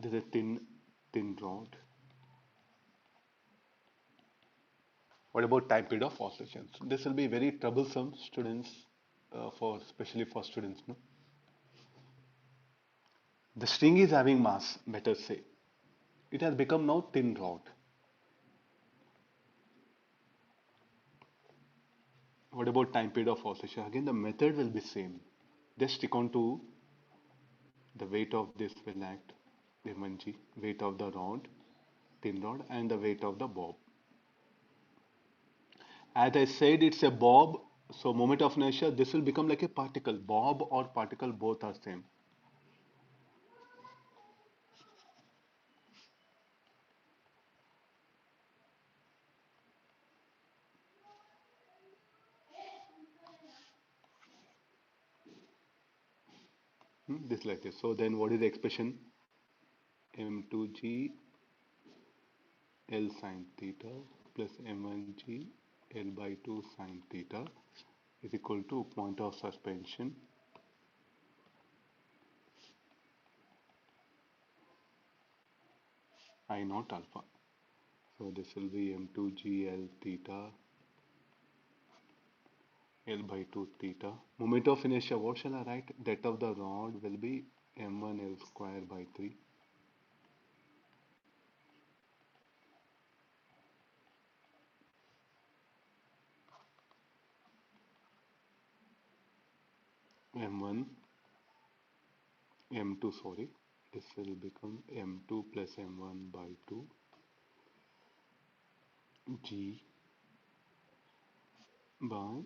This is a thin rod. What about time period of oscillations? This will be very troublesome, students, for especially for students. No? The string is having mass, better say. It has become now thin rod. What about time period of oscillation? Again, the method will be same. Just stick on to the weight of this will act m1g, weight of the rod, thin rod, and the weight of the bob. As I said, it's a bob, so moment of inertia, this will become like a particle. Bob or particle both are same. This like this. So then what is the expression? M2g L sine theta plus M1g L by 2 sine theta is equal to point of suspension I naught alpha. So this will be M2g L theta L by 2 theta. Moment of inertia, what shall I write? That of the rod will be M1 L square by 3. M1 M2, sorry, this will become M2 plus M1 by 2 G by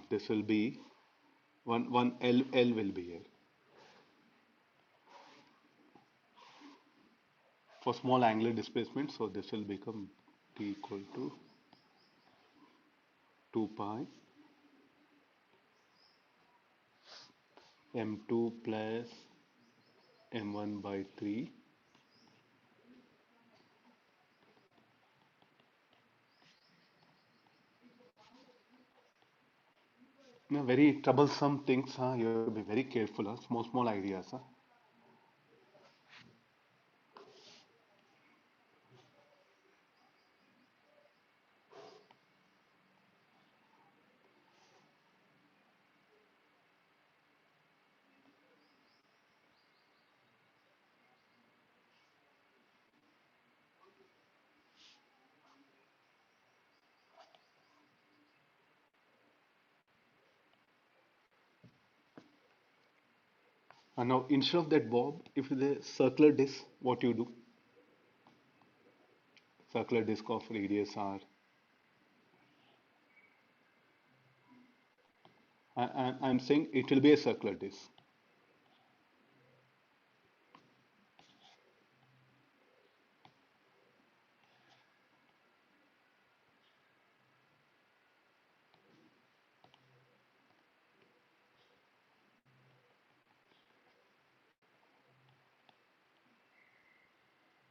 this will be one L will be here. For small angular displacement, so this will become T equal to 2 pi M2 plus M1 by 3 very troublesome things, huh? You have to be very careful, huh? Small ideas, huh? And now instead of that bob, if it is a circular disc, what you do? Circular disc of radius r. I'm saying it will be a circular disc.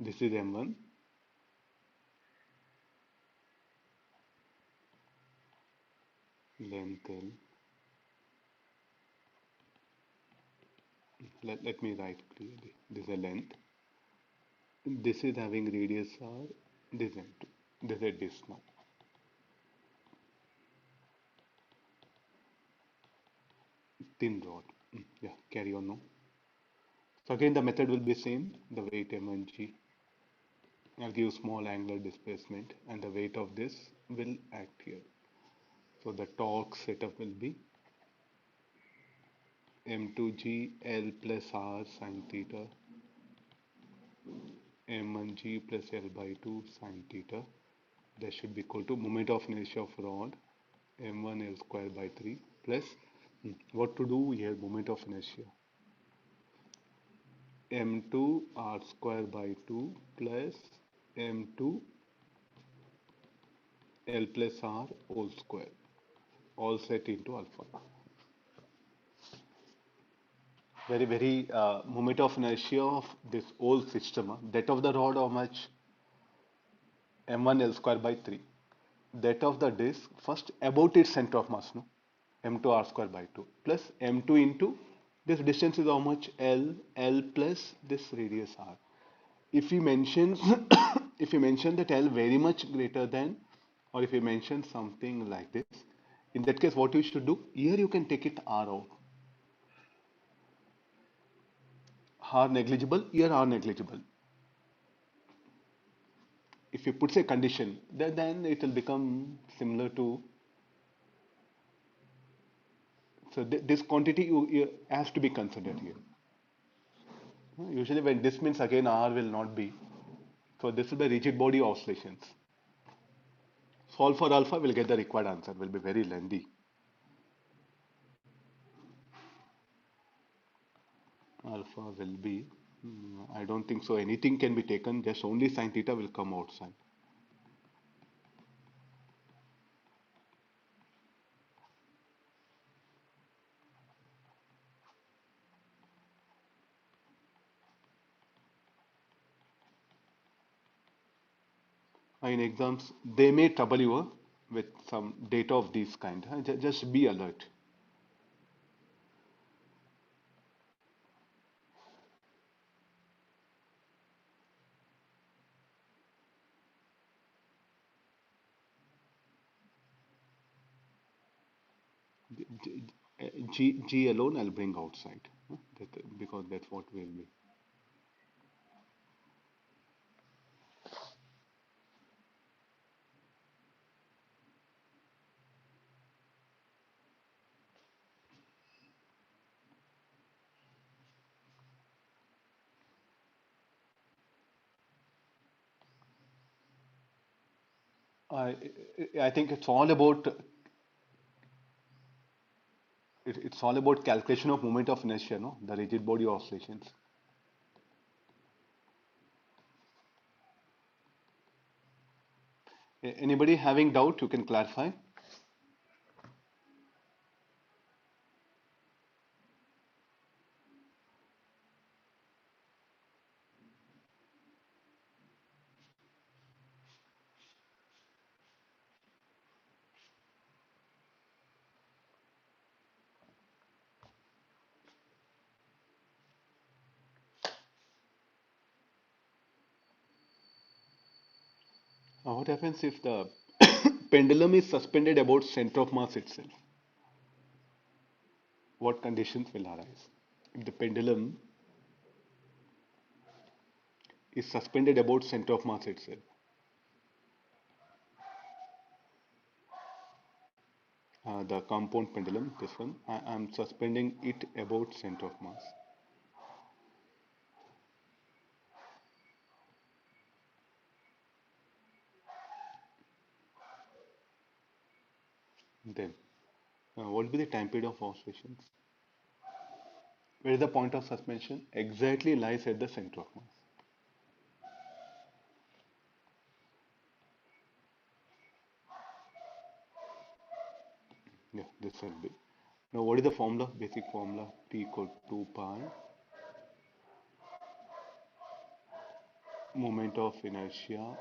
This is M1, length L. Let me write clearly. This is a length. This is having radius r. This is M2. This is a disc now. Thin rod. Yeah, carry on now. So again the method will be same. The weight M1g. I'll give small angular displacement and the weight of this will act here. So the torque setup will be M2g L plus R sine theta M1g plus L by 2 sine theta. That should be equal to moment of inertia of rod M1 L square by 3 plus what to do here, moment of inertia M2 R square by 2 plus M2 L plus R whole square, all set into alpha. very moment of inertia of this whole system. That of the rod, how much? M1 L square by 3. That of the disk, first about its center of mass, no? M2 R square by 2 plus M2 into this distance is how much? L plus this radius R. If we mention if we mention that L very much greater than, or if we mention something like this, in that case what you should do, here you can take it R out. R negligible, here R negligible. If you put a condition, then it will become similar to, so this quantity you has to be considered here. Usually when this means again R will not be. So this will be rigid body oscillations. Solve for alpha, will get the required answer. Will be very lengthy. Alpha will be, I don't think so. Anything can be taken. Just only sine theta will come outside. In exams, they may trouble you with some data of this kind. Just be alert. G alone I'll bring outside, because that's what will be. I I think it's all about calculation of moment of inertia, no? The rigid body oscillations. Anybody having doubt, you can clarify. What happens if the pendulum is suspended about center of mass itself? What conditions will arise? If the pendulum is suspended about center of mass itself, the compound pendulum, this one, I'm suspending it about center of mass. Then, what will be the time period of oscillations? Where is the point of suspension? Exactly lies at the center of mass. Yeah, this will be. Now, what is the formula? Basic formula: T equal to 2 pi moment of inertia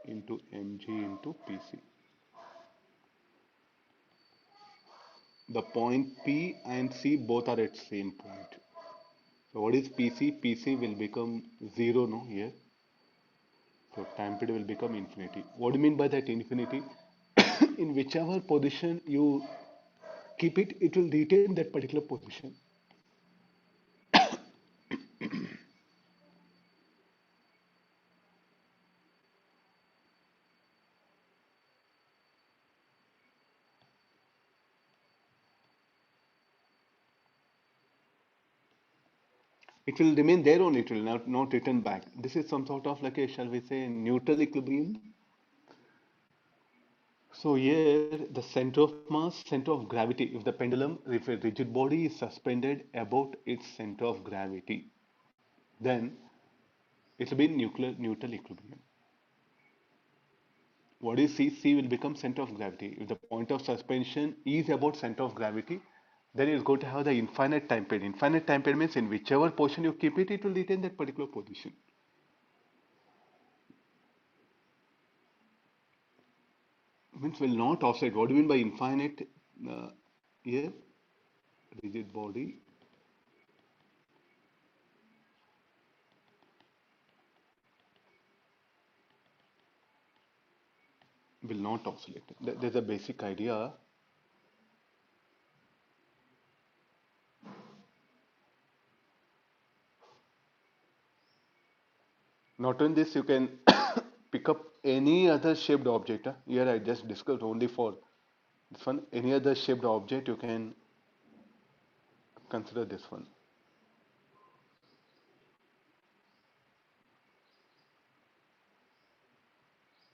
into mg into Pc. The point P and C both are at same point. So what is Pc? Pc will become 0, no, here. So time period will become infinity. What do you mean by that infinity? In whichever position you keep it, it will retain that particular position. It will remain there only, it will not return back. This is some sort of like a, shall we say, neutral equilibrium. So here the center of mass, center of gravity, if the pendulum, if a rigid body is suspended about its center of gravity, then it will be neutral equilibrium. What is C? C will become center of gravity. If the point of suspension is about center of gravity, then it's going to have the infinite time period. Infinite time period means in whichever position you keep it, it will retain that particular position. Means will not oscillate. What do you mean by infinite? Here, rigid body will not oscillate. There's a basic idea. Not only this, you can pick up any other shaped object. Here I just discussed only for this one. Any other shaped object, you can consider this one.